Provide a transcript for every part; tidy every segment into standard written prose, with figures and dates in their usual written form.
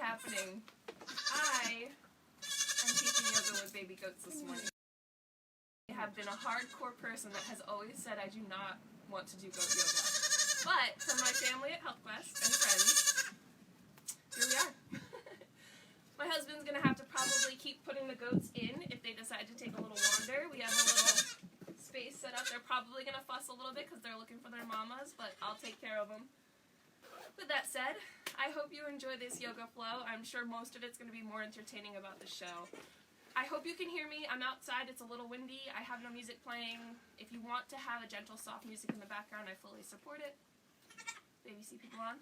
happening. I am teaching yoga with baby goats this morning. I have been a hardcore person that has always said I do not want to do goat yoga. But for my family at HealthQuest and friends, here we are. My husband's going to have to probably keep putting the goats in if they decide to take a little wander. We have a little space set up. They're probably going to fuss a little bit because they're looking for their mamas, but I'll take care of them. With that said, I hope you enjoy this yoga flow. I'm sure most of it's going to be more entertaining about the show. I hope you can hear me. I'm outside. It's a little windy. I have no music playing. If you want to have a gentle, soft music in the background, I fully support it. Baby see people on?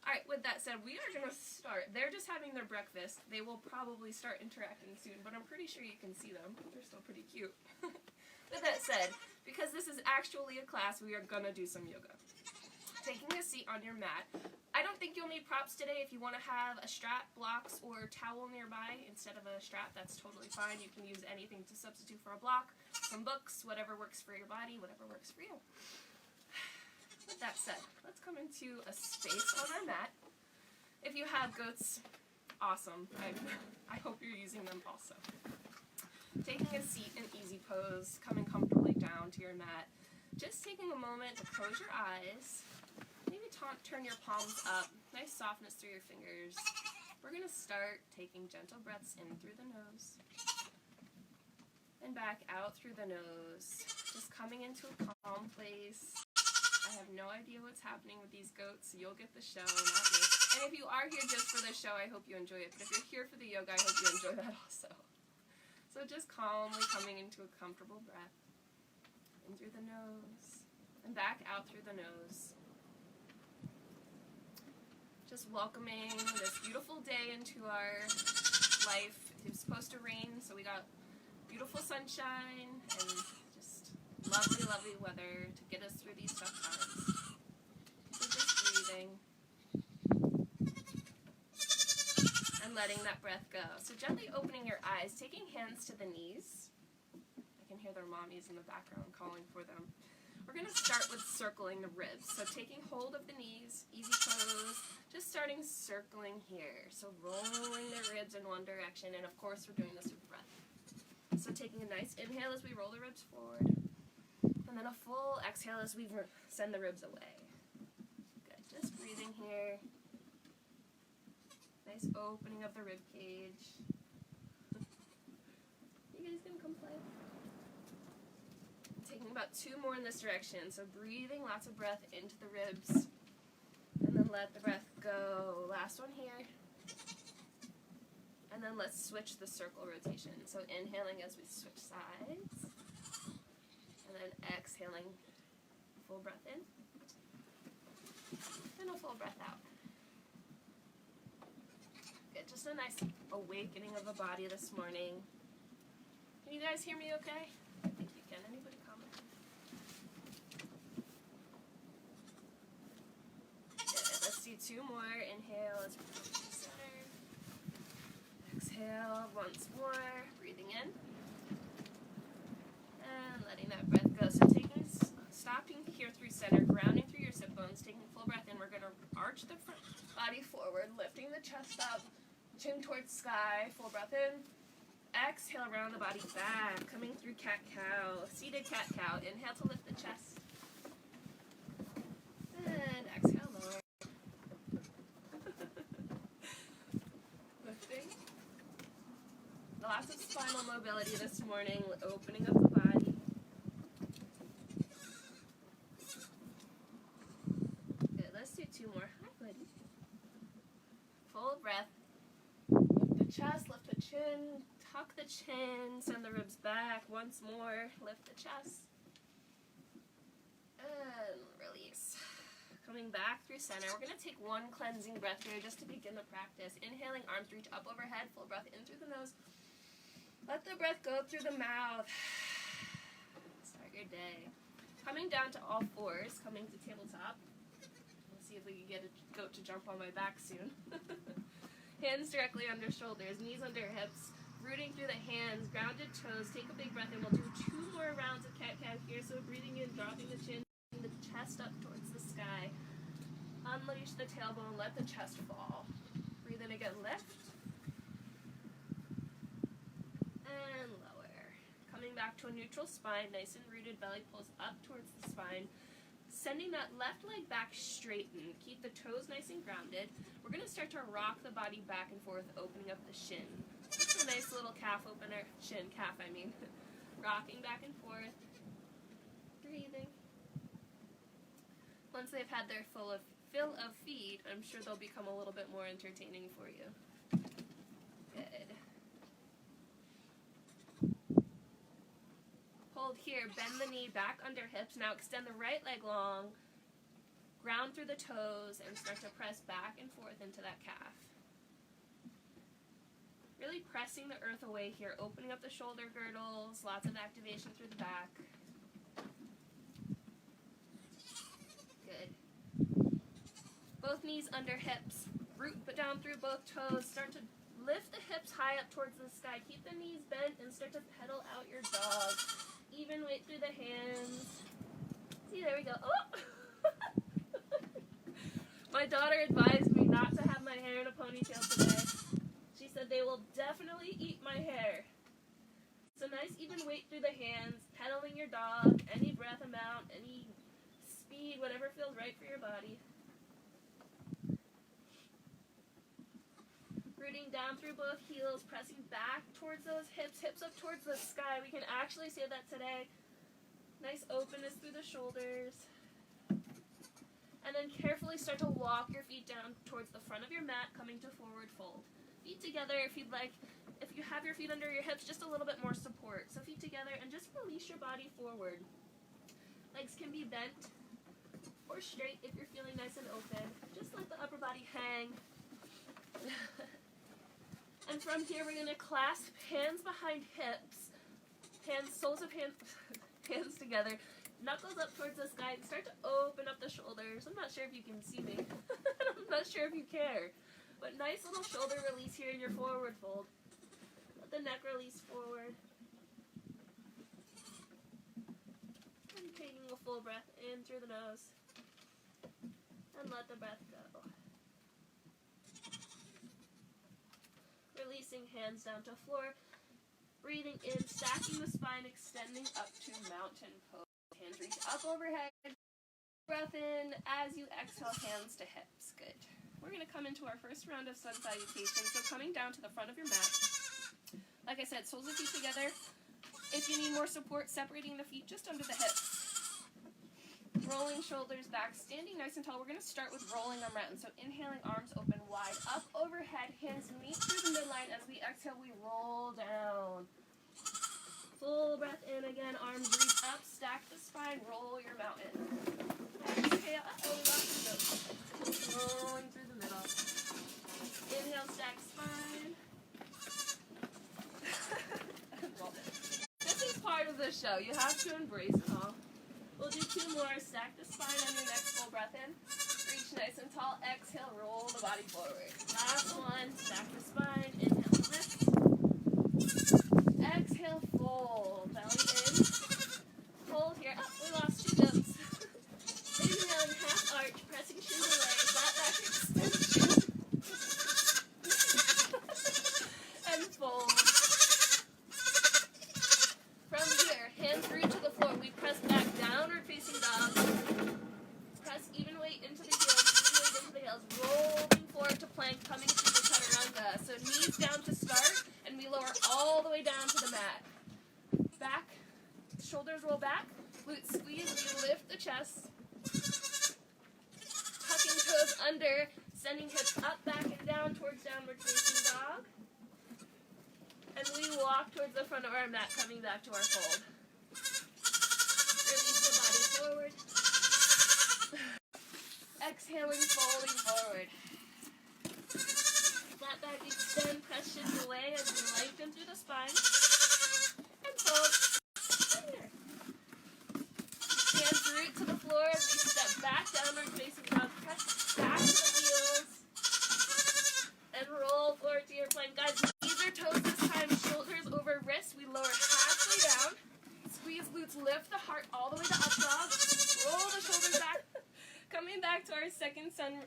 Alright, with that said, we are going to start. They're just having their breakfast. They will probably start interacting soon, but I'm pretty sure you can see them. They're still pretty cute. With that said, because this is actually a class, we are going to do some yoga. Taking a seat on your mat. I don't think you'll need props today. If you want to have a strap, blocks, or towel nearby instead of a strap, that's totally fine. You can use anything to substitute for a block, some books, whatever works for your body, whatever works for you. With that said, let's come into a space on our mat. If you have goats, awesome. I hope you're using them also. Taking a seat in easy pose, coming comfortably down to your mat. Just taking a moment to close your eyes. Maybe turn your palms up. Nice softness through your fingers. We're going to start taking gentle breaths in through the nose. And back out through the nose. Just coming into a calm place. I have no idea what's happening with these goats, so you'll get the show, not me. And if you are here just for the show, I hope you enjoy it. But if you're here for the yoga, I hope you enjoy that also. So just calmly coming into a comfortable breath. In through the nose. And back out through the nose. Just welcoming this beautiful day into our life. It was supposed to rain, so we got beautiful sunshine and lovely, lovely weather to get us through these tough times. So just breathing. And letting that breath go. So gently opening your eyes, taking hands to the knees. I can hear their mommies in the background calling for them. We're going to start with circling the ribs. So taking hold of the knees, easy pose, just starting circling here. So rolling the ribs in one direction, and of course we're doing this with breath. So taking a nice inhale as we roll the ribs forward. And then a full exhale as we send the ribs away. Good. Just breathing here. Nice opening of the rib cage. You guys gonna come play? Taking about 2 more in this direction. So breathing lots of breath into the ribs. And then let the breath go. Last one here. And then let's switch the circle rotation. So inhaling as we switch sides. And then exhaling, full breath in, and a full breath out. Good, just a nice awakening of the body this morning. Can you guys hear me okay? I think you can. Anybody comment? Good, let's do 2 more. Inhale as we come to the center. Exhale once more, breathing in. And letting that breath go. So stopping here through center, grounding through your sit bones, taking full breath in. We're going to arch the front body forward, lifting the chest up, chin towards sky, full breath in. Exhale, round the body back, coming through cat-cow, seated cat-cow. Inhale to lift the chest. And exhale, lower. Lifting. Lots of spinal mobility this morning, opening up the body. Good, let's do 2 more. Hi, buddy. Full breath. Lift the chest, lift the chin, tuck the chin, send the ribs back. Once more, lift the chest. And release. Coming back through center. We're going to take 1 cleansing breath here just to begin the practice. Inhaling, arms reach up overhead, full breath in through the nose. Let the breath go through the mouth. Start your day. Coming down to all 4s, coming to tabletop. Let's see if we can get a goat to jump on my back soon. Hands directly under shoulders, knees under hips, rooting through the hands, grounded toes. Take a big breath and we'll do 2 more rounds of cat-cow here. So breathing in, dropping the chin, the chest up towards the sky. Unleash the tailbone, let the chest fall. gonna get lift. And lower. Coming back to a neutral spine, nice and rooted, belly pulls up towards the spine. Sending that left leg back straightened. Keep the toes nice and grounded. We're gonna start to rock the body back and forth, opening up the shin. Just a nice little calf opener, calf I mean. Rocking back and forth. Breathing. Once they've had their fill of feed, I'm sure they'll become a little bit more entertaining for you. Good. Hold here, bend the knee back under hips. Now extend the right leg long, ground through the toes, and start to press back and forth into that calf. Really pressing the earth away here, opening up the shoulder girdles, lots of activation through the back. Good. Both knees under hips, root but down through both toes. Start to lift the hips high up towards the sky. Keep the knees bent and start to pedal out your dog. Even weight through the hands. See, there we go. Oh! My daughter advised me not to have my hair in a ponytail today. She said they will definitely eat my hair. So nice even weight through the hands, pedaling your dog, any breath amount, any speed, whatever feels right for your body. Rooting down through both heels, pressing back towards those hips up towards the sky. We can actually say that today. Nice openness through the shoulders. And then carefully start to walk your feet down towards the front of your mat, coming to forward fold. Feet together if you'd like. If you have your feet under your hips, just a little bit more support. So feet together and just release your body forward. Legs can be bent or straight if you're feeling nice and open. Just let the upper body hang. And from here, we're going to clasp hands behind hips, soles of hands together, knuckles up towards the sky, and start to open up the shoulders. I'm not sure if you can see me. I'm not sure if you care. But nice little shoulder release here in your forward fold. Let the neck release forward. And taking a full breath in through the nose. And let the breath go. Releasing hands down to floor, breathing in, stacking the spine, extending up to mountain pose. Hands reach up overhead. Breath in as you exhale, hands to hips. Good. We're going to come into our first round of sun salutation. So coming down to the front of your mat. Like I said, soles of feet together. If you need more support, separating the feet just under the hips. Rolling shoulders back, standing nice and tall. We're going to start with rolling our mountain. So inhaling, arms open wide, up overhead, hands meet through the midline. As we exhale, we roll down. Full breath in again, arms reach up, stack the spine, roll your mountain. Exhale, we lost the nose. Rolling through the middle. Inhale, stack spine. This is part of the show. You have to embrace it all. We'll do two more. Stack the spine on your next full breath in. Reach nice and tall. Exhale, roll the body forward. Last one. Stack the spine. Inhale, lift. Exhale, fold. Belly in. Hold here. Oh, we lost two goats. Inhale and half arch. Pressing shins away. Flat back extension. And fold. From here, hands root to the floor. We press back, downward facing dog. Press even weight into the heels, rolling forward to plank, coming through the chaturanga. So knees down to start, and we lower all the way down to the mat. Back, shoulders roll back, glutes squeeze, we lift the chest. Tucking toes under, sending hips up, back, and down towards downward facing dog. And we walk towards the front of our mat, coming back to our fold. Release the body forward. Exhaling, folding forward. Flat back, extend, press shins away as we lengthen through the spine. And fold. Here. Hands root to the floor as we step back, downward facing dog. Press back to the heels. And roll forward to your plank. Guys, knees or toes this time, shoulders over wrists. We lower halfway down. Squeeze glutes, lift the heart all the way to up dog. Roll the shoulders back. Coming back to our second sun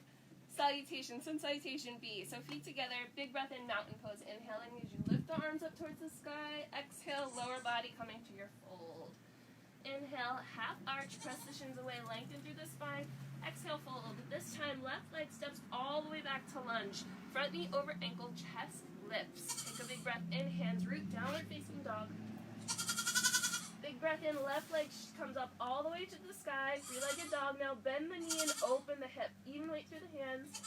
Salutation, sun salutation B. So feet together, big breath in, mountain pose. Inhaling as you lift the arms up towards the sky. Exhale, lower body coming to your fold. Inhale, half arch, press the shins away, lengthen through the spine. Exhale, fold. This time, left leg steps all the way back to lunge. Front knee over ankle, chest lifts. Take a big breath in, hands root, downward facing dog. Big breath in, left leg comes up all the way to the sky. Three-legged dog. Now bend the knee and open the hip. Even weight through the hands.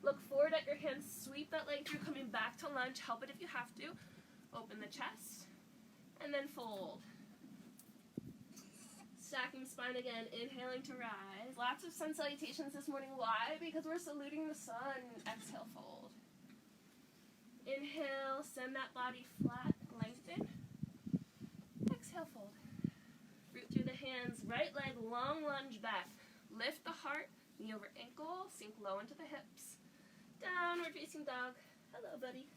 Look forward at your hands. Sweep that leg through, coming back to lunge. Help it if you have to. Open the chest. And then fold. Stacking spine again. Inhaling to rise. Lots of sun salutations this morning. Why? Because we're saluting the sun. Exhale, fold. Inhale, send that body flat. Lengthen. Exhale, fold. Root through the hands, right leg, long lunge back. Lift the heart, knee over ankle, sink low into the hips. Downward facing dog. Hello, buddy.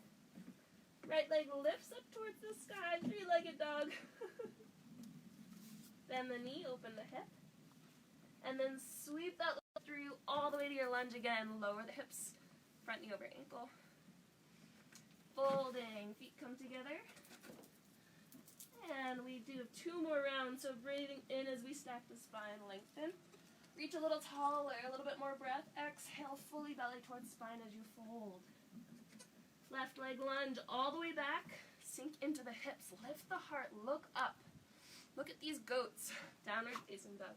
Right leg lifts up towards the sky, three-legged dog. Bend the knee, open the hip. And then sweep that leg through all the way to your lunge again. Lower the hips, front knee over ankle. Folding, feet come together. And we do 2 more rounds, so breathing in as we stack the spine, lengthen. Reach a little taller, a little bit more breath. Exhale, fully belly towards spine as you fold. Left leg lunge all the way back. Sink into the hips, lift the heart, look up. Look at these goats. Downward facing dog.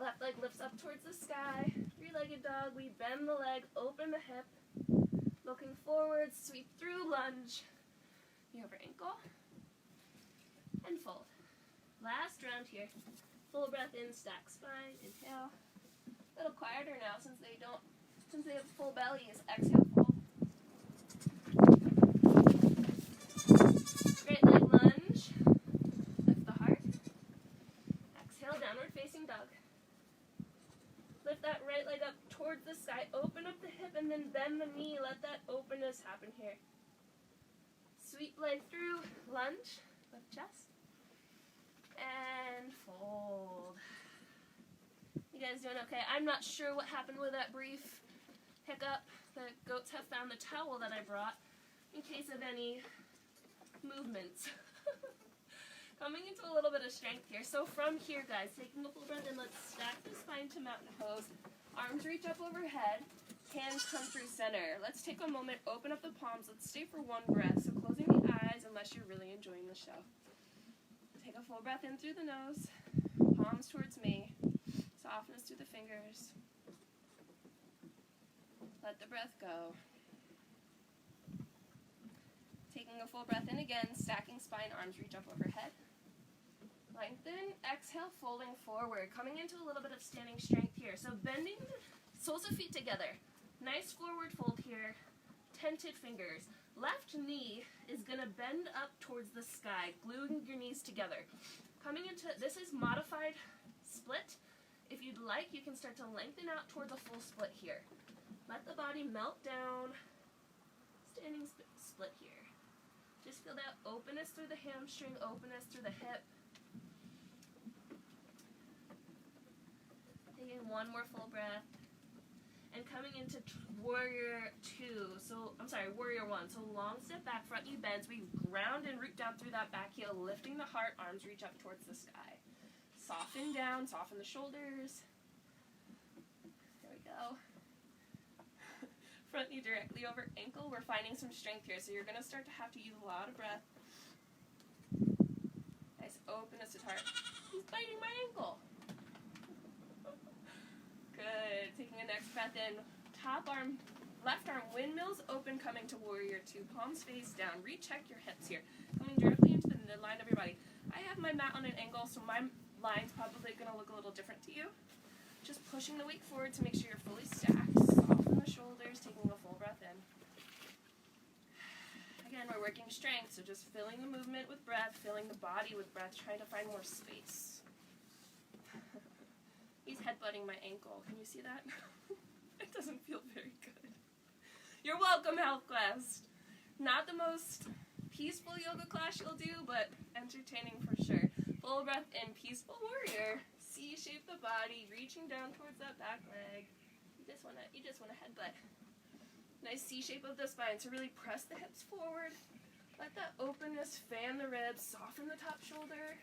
Left leg lifts up towards the sky. Three-legged dog, we bend the leg, open the hip. Looking forward, sweep through, lunge. Knee over ankle. And fold. Last round here. Full breath in, stack spine, inhale. A little quieter now since they have full bellies. Exhale, fold. Right leg lunge. Lift the heart. Exhale, downward facing dog. Lift that right leg up towards the sky. Open up the hip and then bend the knee. Let that openness happen here. Sweep leg through, lunge, lift chest. And fold. You guys doing okay? I'm not sure what happened with that brief hiccup. The goats have found the towel that I brought in case of any movements. Coming into a little bit of strength here. So from here, guys, taking a full breath in, let's stack the spine to mountain pose. Arms reach up overhead. Hands come through center. Let's take a moment, open up the palms. Let's stay for 1 breath. So closing the eyes unless you're really enjoying the show. Take a full breath in through the nose, palms towards me, softness through the fingers. Let the breath go. Taking a full breath in again, stacking spine, arms reach up overhead. Lengthen, exhale, folding forward. Coming into a little bit of standing strength here. So bending the soles of feet together. Nice forward fold here. Tented fingers. Left knee is going to bend up towards the sky, gluing your knees together. Coming into, this is modified split. If you'd like, you can start to lengthen out towards a full split here. Let the body melt down. Standing split here. Just feel that openness through the hamstring, openness through the hip. Taking 1 more full breath. And coming into warrior 1. So long step back, front knee bends. We ground and root down through that back heel, lifting the heart, arms reach up towards the sky. Soften down, soften the shoulders. There we go. Front knee directly over ankle. We're finding some strength here, so you're going to start to have to use a lot of breath. Nice openness to heart. He's biting my ankle. Good. Taking a next breath in. Top arm, left arm windmills open, coming to warrior 2. Palms face down. Recheck your hips here. Coming directly into the midline of your body. I have my mat on an angle, so my line's probably going to look a little different to you. Just pushing the weight forward to make sure you're fully stacked. Soften the shoulders, taking a full breath in. Again, we're working strength, so just filling the movement with breath, filling the body with breath, trying to find more space. He's headbutting my ankle. Can you see that? It doesn't feel very good. You're welcome, HealthQuest. Not the most peaceful yoga class you'll do, but entertaining for sure. Full breath in, peaceful warrior. C-shape the body, reaching down towards that back leg. You just want to headbutt. Nice C shape of the spine. So really press the hips forward. Let that openness fan the ribs, soften the top shoulder.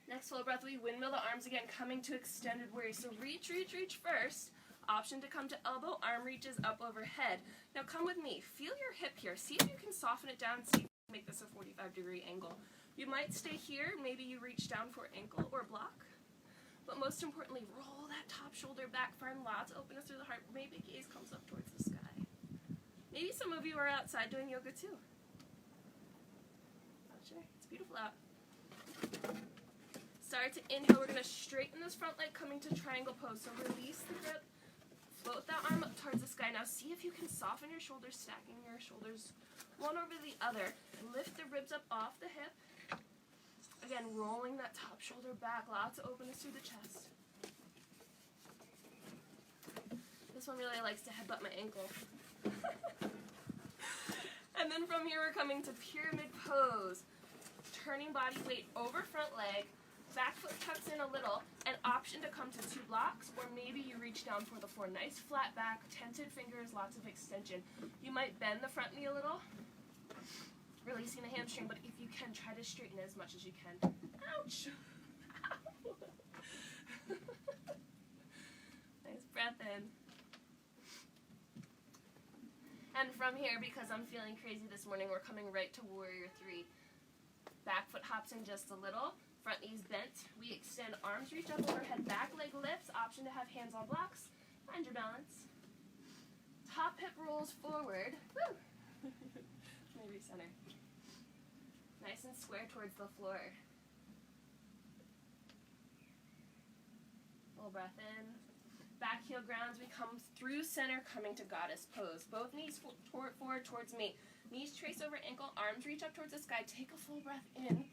Next full breath, we windmill the arms again, coming to extended warrior. So reach, reach, reach first. Option to come to elbow, arm reaches up overhead. Now come with me. Feel your hip here. See if you can soften it down. See if you can make this a 45-degree angle. You might stay here. Maybe you reach down for ankle or block. But most importantly, roll that top shoulder back. Find lots of openness through the heart. Maybe gaze comes up towards the sky. Maybe some of you are outside doing yoga too. Not sure. It's beautiful out. Start to inhale. We're going to straighten this front leg, coming to triangle pose. So release the grip. Float that arm up towards the sky. Now see if you can soften your shoulders, stacking your shoulders one over the other. Lift the ribs up off the hip. Again, rolling that top shoulder back. Lots of openness through the chest. This one really likes to headbutt my ankle. And then from here we're coming to pyramid pose. Turning body weight over front leg. Back foot tucks in a little. An option to come to 2 blocks, or maybe you reach down for the floor. Nice flat back, tented fingers, lots of extension. You might bend the front knee a little, releasing the hamstring, but if you can, try to straighten as much as you can. Ouch! Ow. Nice breath in. And from here, because I'm feeling crazy this morning, we're coming right to warrior 3. Back foot hops in just a little. Front knees bent. We extend, arms reach up overhead, back leg lifts. Option to have hands on blocks. Find your balance. Top hip rolls forward. Woo! Maybe center. Nice and square towards the floor. Full breath in. Back heel grounds. We come through center, coming to goddess pose. Both knees forward towards me. Knees trace over ankle. Arms reach up towards the sky. Take a full breath in.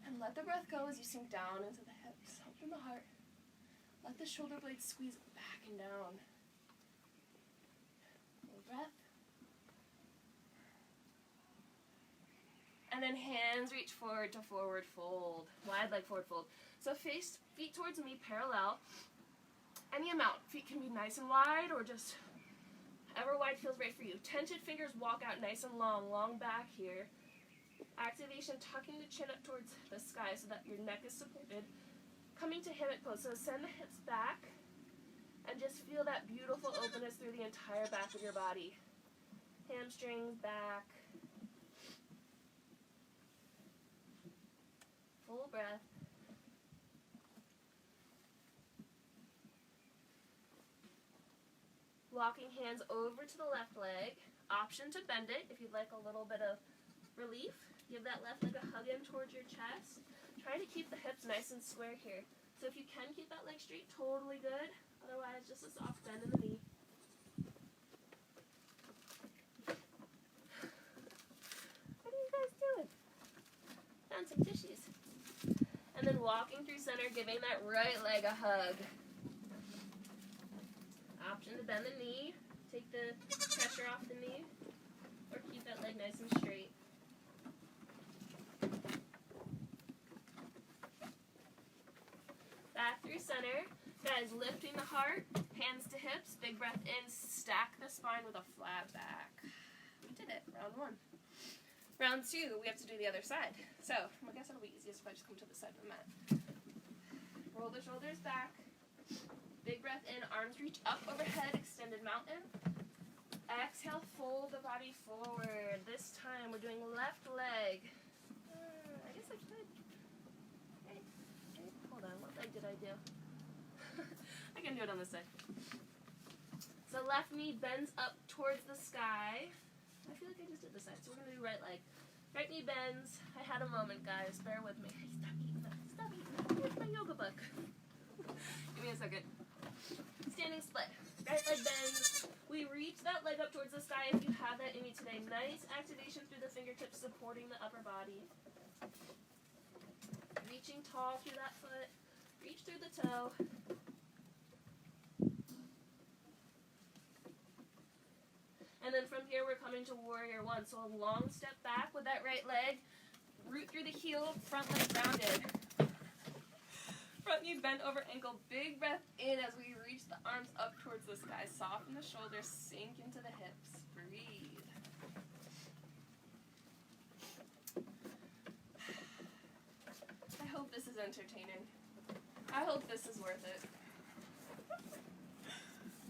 And let the breath go as you sink down into the hips. Open the heart. Let the shoulder blades squeeze back and down. Full breath. And then hands reach forward to forward fold. Wide leg forward fold. So face, feet towards me, parallel. Any amount. Feet can be nice and wide or just ever wide feels right for you. Tented fingers walk out nice and long. Long back here. Activation, tucking the chin up towards the sky so that your neck is supported. Coming to hammock pose. So send the hips back and just feel that beautiful openness through the entire back of your body. Hamstrings back. Full breath. Walking hands over to the left leg. Option to bend it if you'd like a little bit of relief. Give that left leg a hug in towards your chest. Try to keep the hips nice and square here. So if you can keep that leg straight, totally good. Otherwise, just a soft bend in the knee. What are you guys doing? Found some tissues. And then walking through center, giving that right leg a hug. Option to bend the knee. Take the pressure off the knee. Or keep that leg nice and straight. Back through center. Guys, lifting the heart, hands to hips, big breath in, stack the spine with a flat back. We did it, round 1. Round 2, we have to do the other side. So, I guess it'll be easiest if I just come to the side of the mat. Roll the shoulders back. Big breath in, arms reach up overhead, extended mountain. Exhale, fold the body forward. This time we're doing left leg. I guess I could. Hey, hold on, what leg did I do? I can do it on this side. So left knee bends up towards the sky. I feel like I just did this side, so we're going to do right leg. Right knee bends. I had a moment, guys. Bear with me. Hey, stop eating that. Stop eating that. Here's my yoga book. Give me a second. Standing split. Right leg bends. We reach that leg up towards the sky if you have that in you today. Nice activation through the fingertips, supporting the upper body. Reaching tall through that foot. Reach through the toe. And then from here, we're coming to warrior 1. So a long step back with that right leg. Root through the heel, front leg grounded. Front knee bent over ankle. Big breath in as we reach the arms up towards the sky. Soften the shoulders, sink into the hips. Breathe. I hope this is entertaining. I hope this is worth it.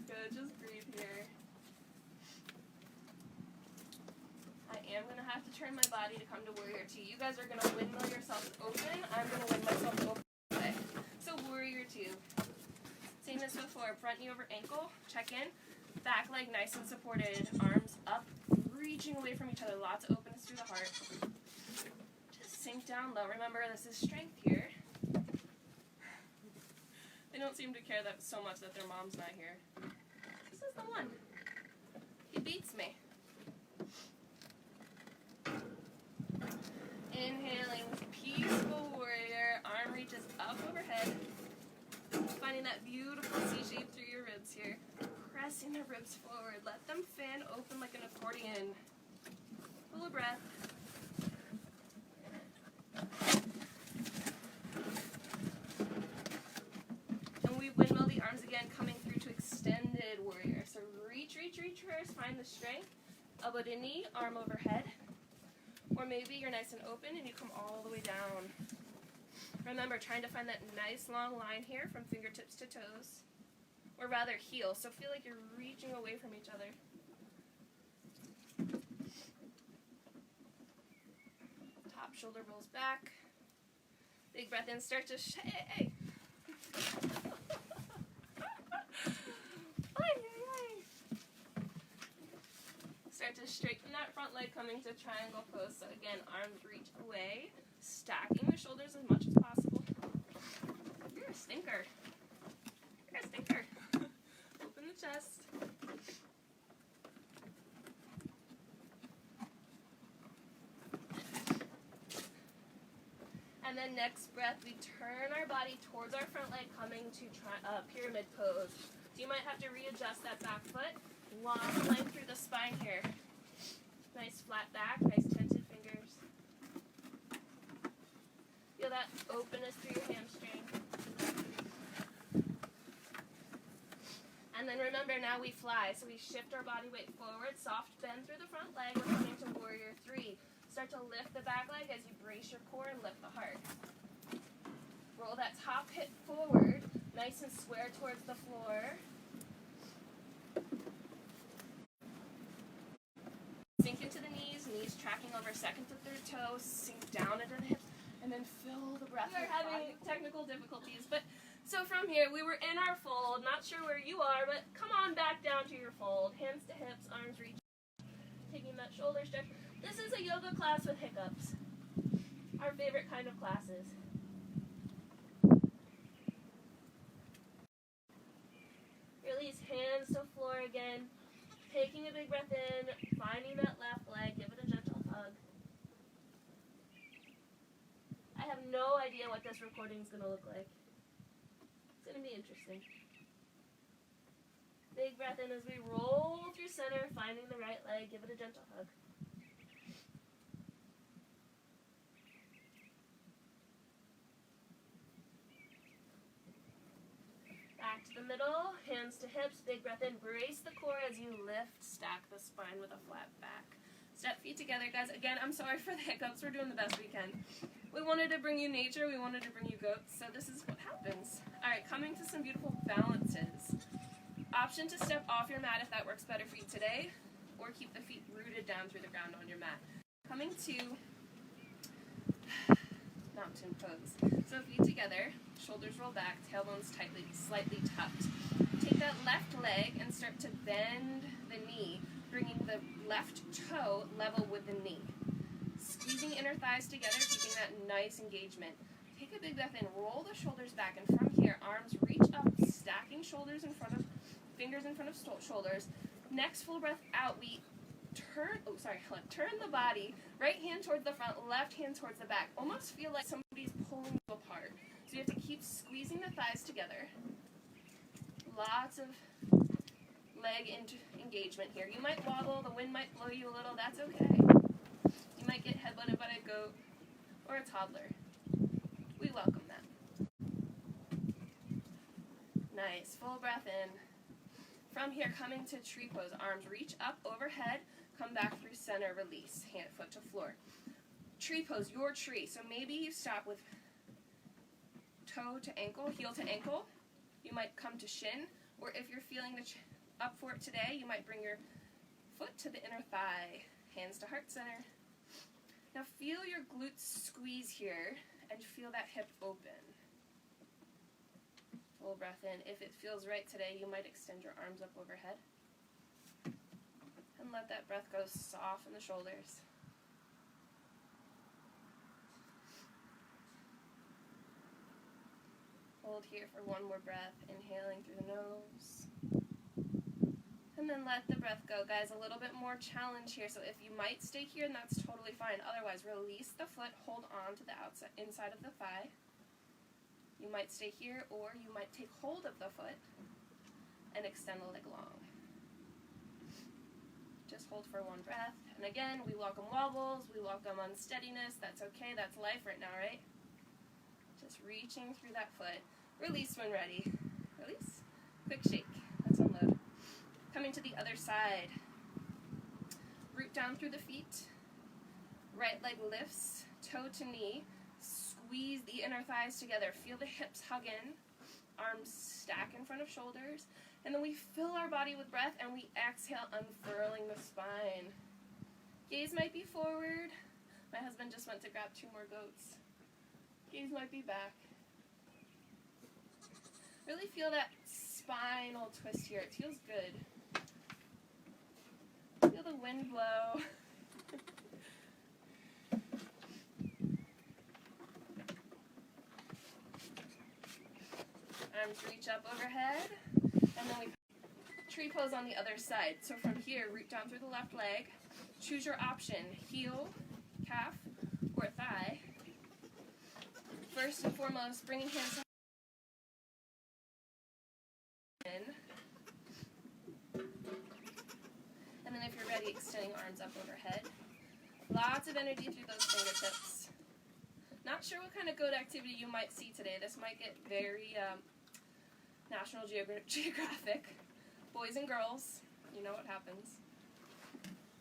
Good, just breathe here. I am going to have to turn my body to come to warrior two. You guys are going to windmill yourselves open. I'm going to wind myself open. Okay. So warrior two. Same as before. Front knee over ankle. Check in. Back leg nice and supported. Arms up. Reaching away from each other. Lots of openness through the heart. Just sink down low. Remember, this is strength here. They don't seem to care that so much that their mom's not here. This is the one. He beats me. Inhaling, peaceful warrior. Arm reaches up overhead. Finding that beautiful C shape through your ribs here. Pressing the ribs forward. Let them fan open like an accordion. Full of breath. Windmill the arms again, coming through to extended warrior. So reach, reverse, find the strength. Elbow to knee, arm overhead. Or maybe you're nice and open and you come all the way down. Remember, trying to find that nice long line here from fingertips to toes. Or rather heels, so feel like you're reaching away from each other. Top shoulder rolls back. Big breath in, start to shake. Start to straighten that front leg, coming to triangle pose. So again, arms reach away, stacking the shoulders as much as possible. You're a stinker. You're a stinker. Open the chest. And then next breath, we turn our body towards our front leg, coming to pyramid pose. So you might have to readjust that back foot. Long length through the spine here. Nice flat back, nice tented fingers. Feel that openness through your hamstring. And then remember, now we fly. So we shift our body weight forward, soft bend through the front leg. We're coming to warrior three. Start to lift the back leg as you brace your core and lift the heart. Roll that top hip forward, nice and square towards the floor. Sink into the knees, knees tracking over second to third toe, sink down into the hips, and then fill the breath. We're having technical difficulties, but so from here, we were in our fold, not sure where you are, but come on back down to your fold. Hands to hips, arms reach, taking that shoulder stretch. This is a yoga class with hiccups. Our favorite kind of classes. Release hands to floor again. Taking a big breath in, finding that left leg, give it a gentle hug. I have no idea what this recording is going to look like. It's going to be interesting. Big breath in as we roll through center, finding the right leg, give it a gentle hug. Back to the middle, hands to hips, big breath in, brace the core as you lift, stack the spine with a flat back. Step feet together, guys. Again, I'm sorry for the hiccups, we're doing the best we can. We wanted to bring you nature, we wanted to bring you goats, so this is what happens. Alright, coming to some beautiful balances. Option to step off your mat if that works better for you today, or keep the feet rooted down through the ground on your mat. Coming to mountain pose. So feet together, shoulders roll back, tailbones slightly tucked. Take that left leg and start to bend the knee, bringing the left toe level with the knee. Squeezing inner thighs together, keeping that nice engagement. Take a big breath in, roll the shoulders back, and from here, arms reach up, stacking shoulders in front of, fingers in front of shoulders. Next full breath out, we turn the body, right hand towards the front, left hand towards the back. Almost feel like somebody's pulling you apart. So you have to keep squeezing the thighs together. Lots of leg engagement here. You might wobble, the wind might blow you a little, that's okay. You might get headbutted by a goat or a toddler. We welcome that. Nice. Full breath in. From here, coming to tree pose. Arms reach up overhead. Come back through center. Release. Hand, foot to floor. Tree pose, your tree. So maybe you stop with toe to ankle, heel to ankle. You might come to shin. Or if you're feeling up for it today, you might bring your foot to the inner thigh. Hands to heart center. Now feel your glutes squeeze here and feel that hip open. Full breath in. If it feels right today, you might extend your arms up overhead. And let that breath go, soften the shoulders. Hold here for one more breath, inhaling through the nose. And then let the breath go. Guys, a little bit more challenge here. So if you might stay here, and that's totally fine. Otherwise, release the foot, hold on to the inside of the thigh. You might stay here, or you might take hold of the foot and extend the leg long. Just hold for one breath. And again, we welcome wobbles, we welcome unsteadiness. That's okay, that's life right now, right? Just reaching through that foot. Release when ready. Release. Quick shake. Let's unload. Coming to the other side. Root down through the feet. Right leg lifts, toe to knee. Squeeze the inner thighs together. Feel the hips hug in. Arms stack in front of shoulders. And then we fill our body with breath and we exhale, unfurling the spine. Gaze might be forward. My husband just went to grab 2 more goats. Gaze might be back. Really feel that spinal twist here. It feels good. Feel the wind blow. Arms reach up overhead, and then we tree pose on the other side. So from here, root down through the left leg. Choose your option, heel, calf, or thigh. First and foremost, bringing hands in. And then if you're ready, extending arms up overhead. Lots of energy through those fingertips. Not sure what kind of goat activity you might see today. This might get very National Geographic. Boys and girls, you know what happens.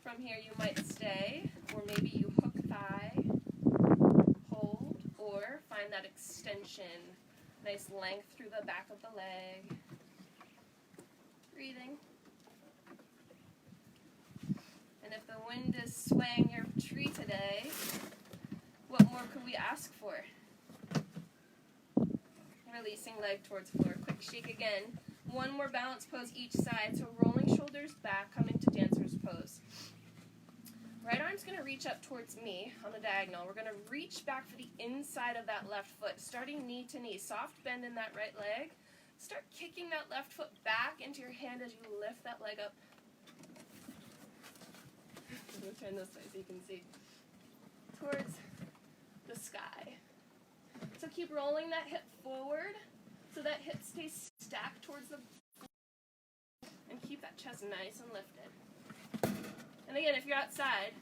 From here you might stay, or maybe you hook thigh, hold, or find that extension. Nice length through the back of the leg. Breathing. And if the wind is swaying your tree today, what more could we ask for? Releasing leg towards floor. Quick shake again. One more balance pose each side. So rolling shoulders back, coming to dancer's pose. Right arm's going to reach up towards me on a diagonal. We're going to reach back for the inside of that left foot, starting knee to knee. Soft bend in that right leg. Start kicking that left foot back into your hand as you lift that leg up. I'm going to turn this way so you can see. Towards the sky. So keep rolling that hip forward so that hip stays stacked towards the floor. And keep that chest nice and lifted. And again, if you're outside,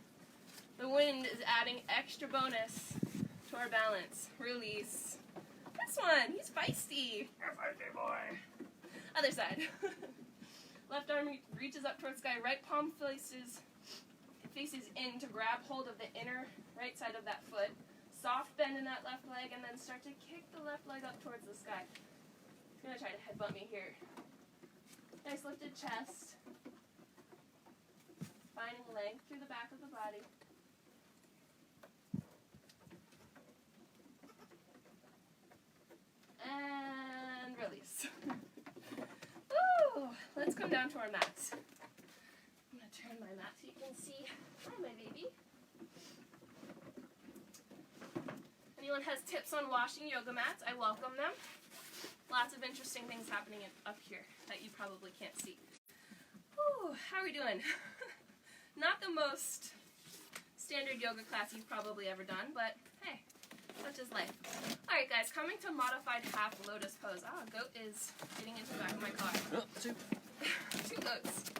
the wind is adding extra bonus to our balance. Release. This one, he's feisty. You're a feisty boy. Other side. Left arm reaches up towards sky. Right palm faces in to grab hold of the inner right side of that foot. Soft bend in that left leg, and then start to kick the left leg up towards the sky. He's going to try to headbutt me here. Nice lifted chest. Finding length through the back of the body. And release. Ooh, let's come down to our mats. I'm going to turn my mat so you can see. Hi, my baby. Anyone has tips on washing yoga mats, I welcome them. Lots of interesting things happening up here that you probably can't see. Ooh, how are we doing? Not the most standard yoga class you've probably ever done, but hey, such is life. Alright guys, coming to modified half lotus pose. Ah, a goat is getting into the back of my car. Oh, 2. 2 goats.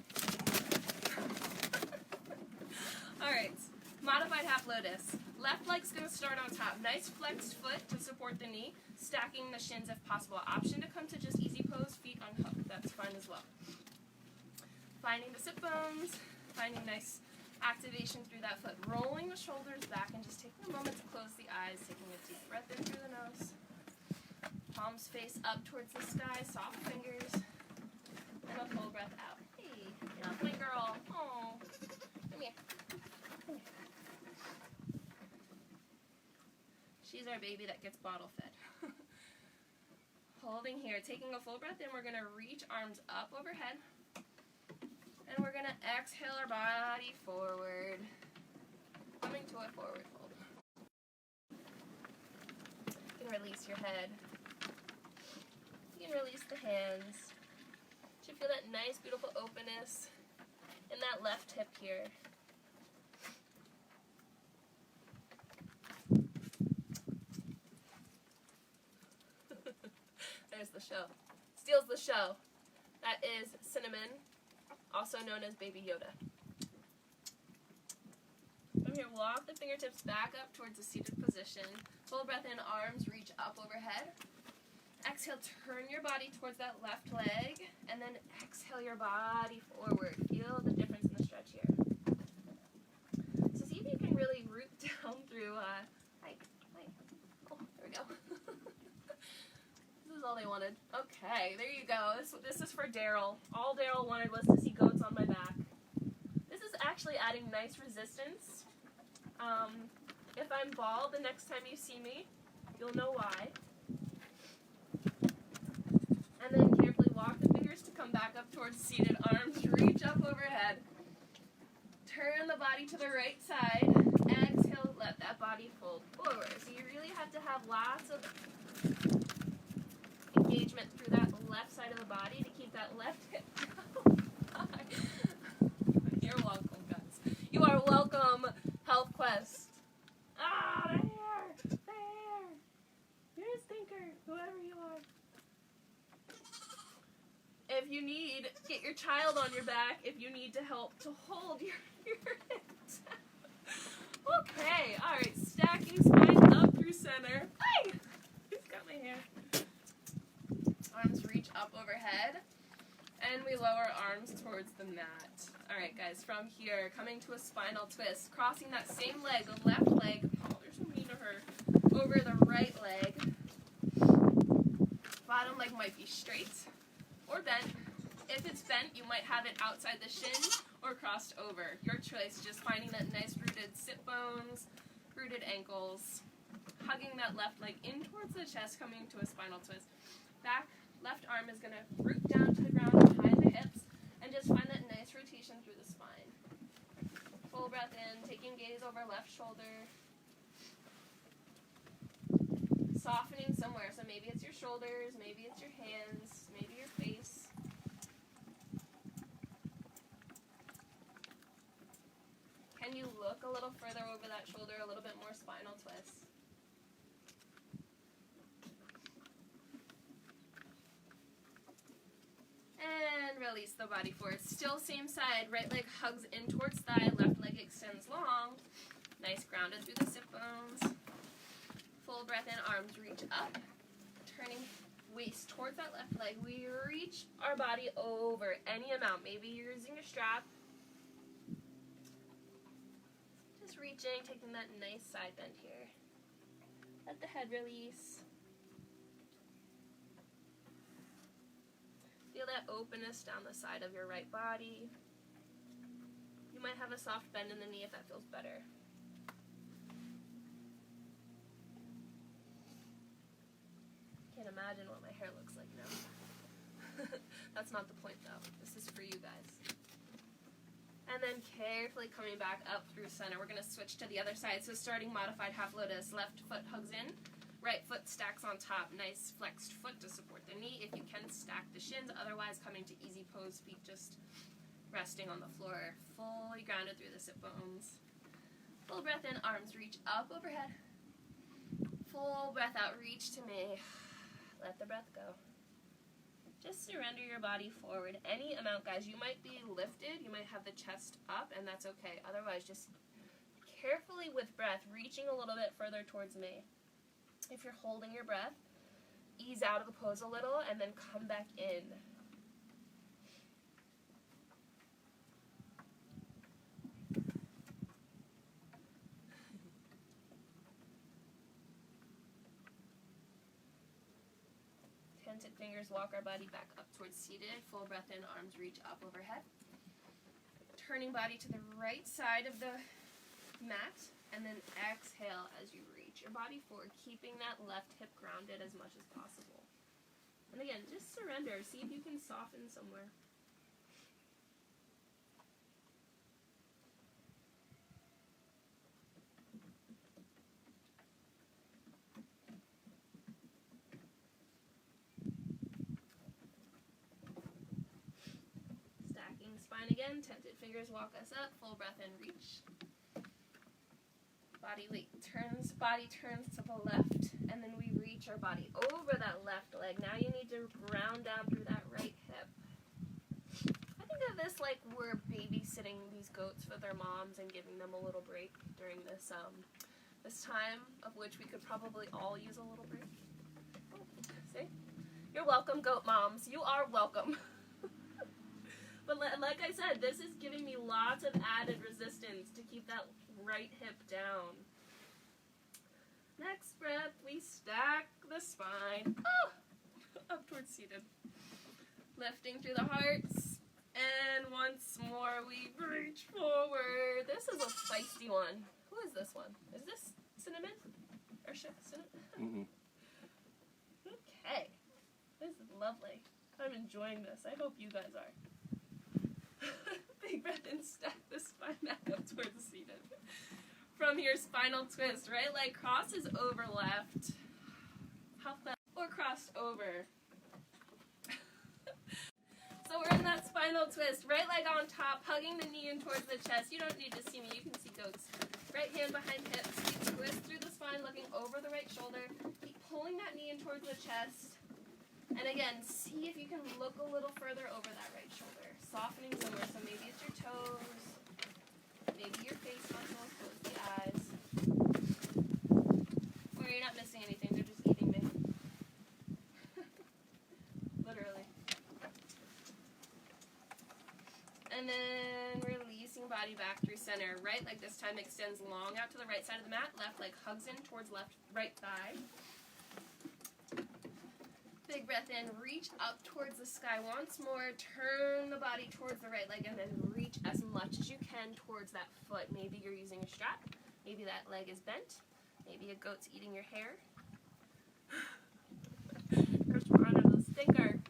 Alright, modified half lotus. Left leg's going to start on top. Nice flexed foot to support the knee. Stacking the shins if possible. Option to come to just easy pose, feet unhooked. That's fine as well. Finding the sit bones, finding nice activation through that foot. Rolling the shoulders back and just taking a moment to close the eyes, taking a deep breath in through the nose. Palms face up towards the sky, soft fingers, and a full breath out. Hey, yeah, my girl. Oh, come here. Come here. She's our baby that gets bottle fed. Holding here, taking a full breath in, we're going to reach arms up overhead. And we're going to exhale our body forward. Coming to a forward fold. You can release your head. You can release the hands. You feel that nice, beautiful openness in that left hip here. There's the show. Steals the show. That is Cinnamon, also known as Baby Yoda. From here, walk the fingertips back up towards a seated position. Full breath in, arms reach up overhead. Exhale, turn your body towards that left leg, and then exhale your body forward. Feel the difference in the stretch here. So see if you can really root down through, oh, there we go. This is all they wanted. Okay, there you go. This is for Daryl. All Daryl wanted was to see goats on my back. This is actually adding nice resistance. If I'm bald the next time you see me, you'll know why. And then carefully walk the fingers to come back up towards seated. Arms reach up overhead. Turn the body to the right side. Exhale, let that body fold forward. So you really have to have lots of engagement through that left side of the body to keep that left hip down. You're welcome, guys. You are welcome, HealthQuest. Ah, there. You're a stinker, whoever you are. If you need, get your child on your back if you need to help to hold your hip down. Okay, alright, stacking spine up through center. Hey! Who's got my hair? Arms reach up overhead, and we lower arms towards the mat. Alright guys, from here, coming to a spinal twist, crossing that same leg, the left leg, oh, there's no knee to her, over the right leg. Bottom leg might be straight or bent. If it's bent, you might have it outside the shin or crossed over. Your choice, just finding that nice rooted sit bones, rooted ankles, hugging that left leg in towards the chest, coming to a spinal twist. Back, left arm is going to root down to the ground behind the hips, and just find that nice rotation through the spine. Full breath in, taking gaze over left shoulder. Softening somewhere, so maybe it's your shoulders, maybe it's your hands, maybe your face. Can you look a little further over that shoulder, a little bit more spinal twist? And release the body forward. Still same side, right leg hugs in towards thigh, left leg extends long. Nice grounded through the sit bones. Full breath in, arms reach up, turning waist towards that left leg. We reach our body over any amount. Maybe you're using a strap. Just reaching, taking that nice side bend here. Let the head release. Feel that openness down the side of your right body. You might have a soft bend in the knee if that feels better. Can't imagine what my hair looks like now. That's not the point though. This is for you guys. And then carefully coming back up through center. We're going to switch to the other side. So starting modified half lotus. Left foot hugs in. Right foot stacks on top. Nice flexed foot to support the knee. If you can, stack the shins. Otherwise, coming to easy pose. Feet just resting on the floor. Fully grounded through the sit bones. Full breath in. Arms reach up overhead. Full breath out. Reach to me. Let the breath go. Just surrender your body forward any amount, guys. You might be lifted, you might have the chest up, and that's okay. Otherwise, just carefully with breath, reaching a little bit further towards me. If you're holding your breath, ease out of the pose a little and then come back in. Tented fingers walk our body back up towards seated. Full breath in, arms reach up overhead. Turning body to the right side of the mat, and then exhale as you reach your body forward, keeping that left hip grounded as much as possible. And again, just surrender. See if you can soften somewhere. Stacking spine again. Tented fingers walk us up. Full breath in, reach. Body turns to the left, and then we reach our body over that left leg. Now you need to ground down through that right hip. I think of this like we're babysitting these goats for their moms and giving them a little break during this this time of which we could probably all use a little break. Oh, see? You're welcome, goat moms. You are welcome. But like I said, this is giving me lots of added resistance to keep that right hip down. Next breath, we stack the spine. Up towards seated. Lifting through the hearts. And once more, we reach forward. This is a feisty one. Who is this one? Is this Cinnamon? Or Cinnamon? Mm-mm. Okay. This is lovely. I'm enjoying this. I hope you guys are. Big breath in, stack the spine back up towards seated. From here, spinal twist. Right leg crosses over left. Half that. Or crossed over. So we're in that spinal twist. Right leg on top, hugging the knee in towards the chest. You don't need to see me. You can see goats. Right hand behind hips. Keep twist through the spine, looking over the right shoulder. Keep pulling that knee in towards the chest. And again, see if you can look a little further over that right shoulder. Softening somewhere, so maybe it's your toes, maybe your face muscles, close the eyes. Or you're not missing anything, they're just eating me. Literally. And then releasing body back through center. Right leg this time extends long out to the right side of the mat. Left leg hugs in towards right thigh. Big breath in, reach up towards the sky once more, turn the body towards the right leg, and then reach as much as you can towards that foot. Maybe you're using a strap, maybe that leg is bent, maybe a goat's eating your hair. First one is a stinker.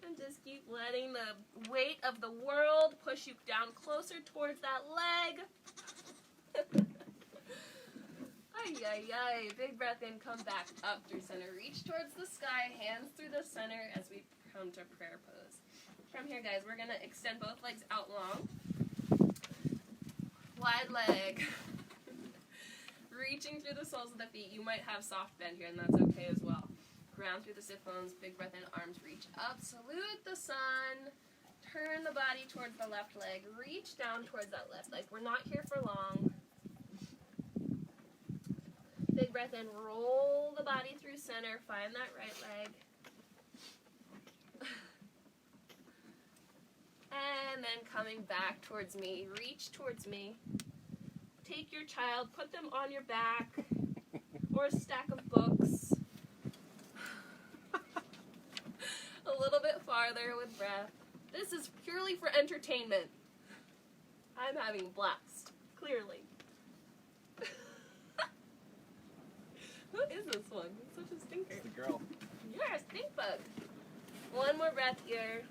And just keep letting the weight of the world push you down closer towards that leg. Ay, ay, ay. Big breath in, come back up through center. Reach towards the sky, hands through the center as we come to prayer pose. From here, guys, we're going to extend both legs out long. Wide leg. Reaching through the soles of the feet. You might have soft bend here, and that's okay as well. Ground through the sit bones. Big breath in, arms reach up. Salute the sun. Turn the body towards the left leg. Reach down towards that left leg. We're not here for long. Big breath in, roll the body through center, find that right leg. And then coming back towards me, reach towards me. Take your child, put them on your back, or a stack of books. A little bit farther with breath. This is purely for entertainment. I'm having a blast, clearly. Who is this one? It's such a stinker. It's the girl. You're a stink bug. One more breath here.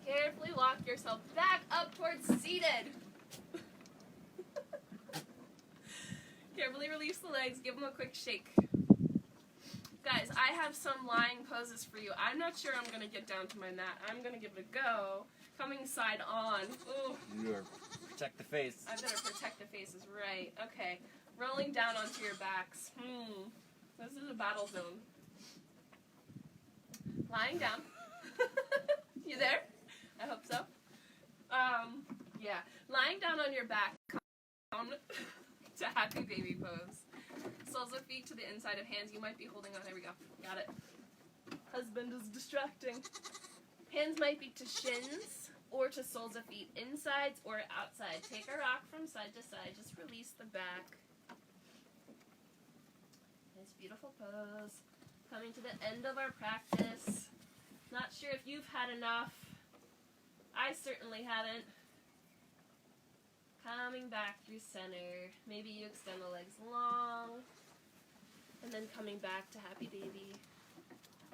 Carefully walk yourself back up towards seated. Carefully release the legs. Give them a quick shake. Guys, I have some lying poses for you. I'm not sure I'm going to get down to my mat. I'm going to give it a go. Coming side on. Ooh. You are protect the face. I better protect the faces, right. Okay. Rolling down onto your backs. This is a battle zone. Lying down. You there? I hope so. Yeah. Lying down on your back. Come to happy baby pose. Soles of feet to the inside of hands. You might be holding on. There we go. Got it. Husband is distracting. Hands might be to shins or to soles of feet, insides or outside. Take a rock from side to side. Just release the back. Nice, beautiful pose. Coming to the end of our practice. Not sure if you've had enough. I certainly haven't. Coming back through center. Maybe you extend the legs long. And then coming back to happy baby.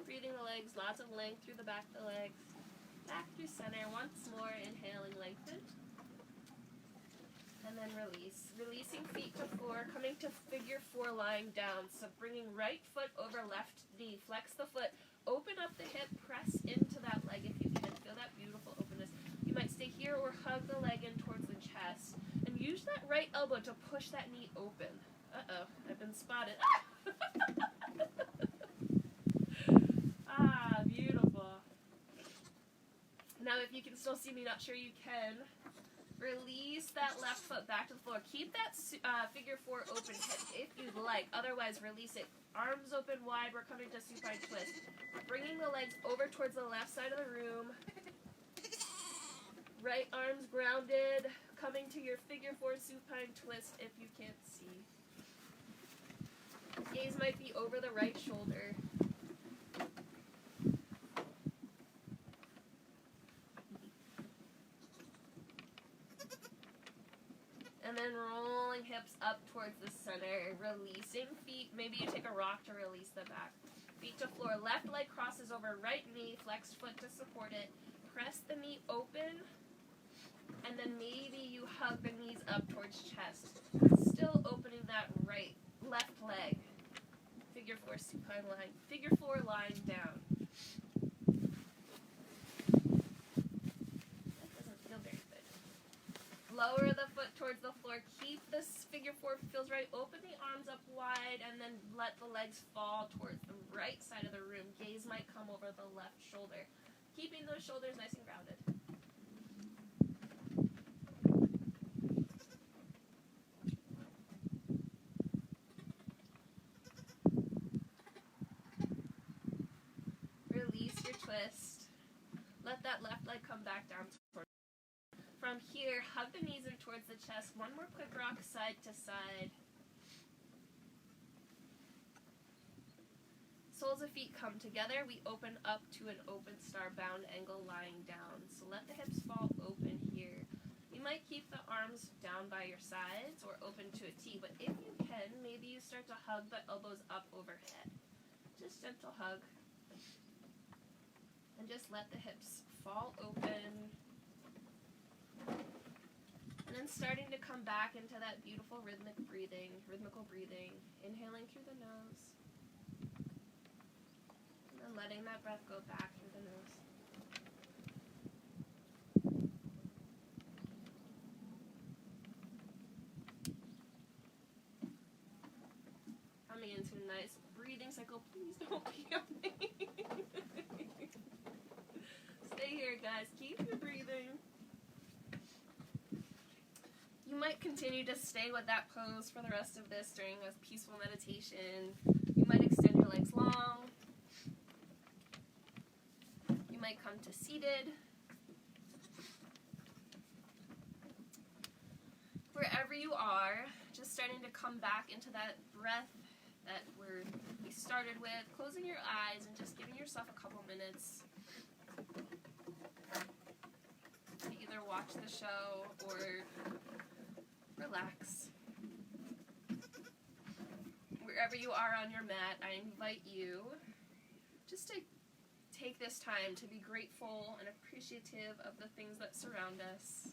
Breathing the legs, lots of length through the back of the legs. Back through center. Once more, inhaling, lengthen. And then release. Releasing feet to floor. Coming to figure 4, lying down. So bringing right foot over left knee. Flex the foot. Open up the hip. Press into that leg if you can. Feel that beautiful openness. You might stay here or hug the leg in towards the chest. And use that right elbow to push that knee open. Uh-oh, I've been spotted. Ah, beautiful. Now if you can still see me, not sure you can. Release that left foot back to the floor. Keep that figure 4 open hip if you'd like. Otherwise, release it. Arms open wide. We're coming to supine twist. Bringing the legs over towards the left side of the room. Right arms grounded. Coming to your figure 4 supine twist if you can't see. Gaze might be over the right shoulder. And then rolling hips up towards the center, releasing feet. Maybe you take a rock to release the back. Feet to floor, left leg crosses over right knee, flexed foot to support it. Press the knee open, and then maybe you hug the knees up towards chest. Still opening that left leg. Figure 4 supine line. Figure 4 lying down. Lower the foot towards the floor. Keep this figure 4 feels right. Open the arms up wide and then let the legs fall towards the right side of the room. Gaze might come over the left shoulder. Keeping those shoulders nice and grounded. Release your twist. Let that left leg come back down towards. From here, hug the knees in towards the chest. One more quick rock side to side. Soles of feet come together. We open up to an open star bound angle lying down. So let the hips fall open here. You might keep the arms down by your sides or open to a T, but if you can, maybe you start to hug the elbows up overhead. Just gentle hug. And just let the hips fall open. And then starting to come back into that beautiful rhythmical breathing. Inhaling through the nose. And then letting that breath go back through the nose. Coming into a nice breathing cycle. Please don't pee on me. Stay here, guys. Keep your breathing. You might continue to stay with that pose for the rest of this during a peaceful meditation. You might extend your legs long. You might come to seated. Wherever you are, just starting to come back into that breath that we started with, closing your eyes and just giving yourself a couple minutes to either watch the show or relax. Wherever you are on your mat, I invite you just to take this time to be grateful and appreciative of the things that surround us.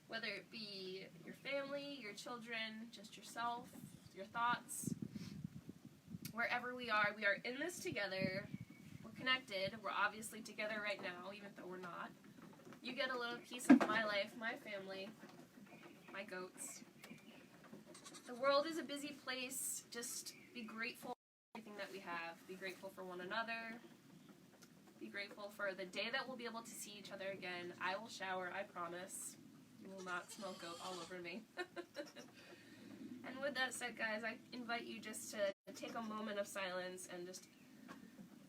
Whether it be your family, your children, just yourself, your thoughts. Wherever we are in this together. We're connected. We're obviously together right now, even though we're not. You get a little piece of my life, my family, my goats. The world is a busy place. Just be grateful for everything that we have. Be grateful for one another. Be grateful for the day that we'll be able to see each other again. I will shower, I promise. You will not smell goat all over me. And with that said, guys, I invite you just to take a moment of silence and just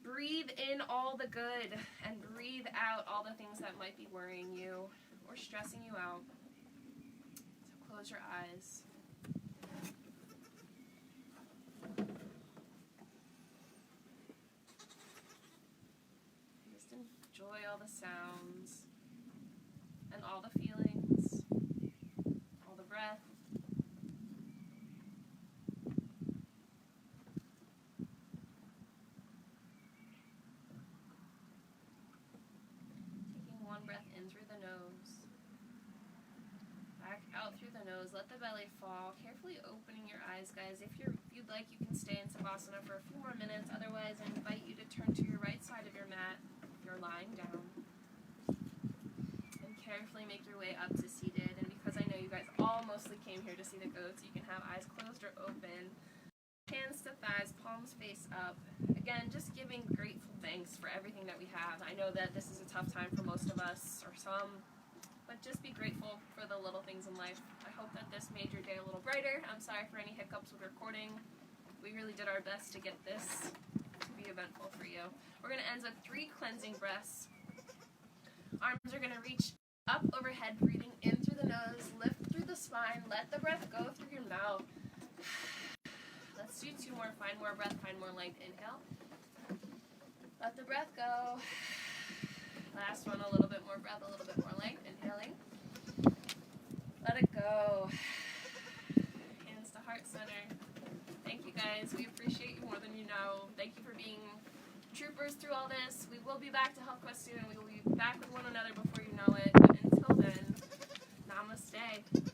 breathe in all the good and breathe out all the things that might be worrying you or stressing you out. So close your eyes. Just enjoy all the sounds and all the feelings, all the breath. Breath in through the nose, back out through the nose, let the belly fall, carefully opening your eyes, guys. If you'd like, you can stay in Savasana for a few more minutes. Otherwise, I invite you to turn to your right side of your mat if you're lying down, and carefully make your way up to seated. And because I know you guys all mostly came here to see the goats, you can have eyes closed or open, hands to thighs, palms face up. Again, just giving grateful thanks for everything that we have. I know that this is a tough time for most of us, or some, but just be grateful for the little things in life. I hope that this made your day a little brighter. I'm sorry for any hiccups with recording. We really did our best to get this to be eventful for you. We're going to end with 3 cleansing breaths. Arms are going to reach up overhead, breathing in through the nose, lift through the spine, let the breath go through your mouth. Let's do 2 more. Find more breath, find more length. Inhale. Let the breath go. Last one, a little bit more breath, a little bit more length. Inhaling. Let it go. Hands to heart center. Thank you, guys. We appreciate you more than you know. Thank you for being troopers through all this. We will be back to HealthQuest soon. We will be back with one another before you know it. But until then, namaste.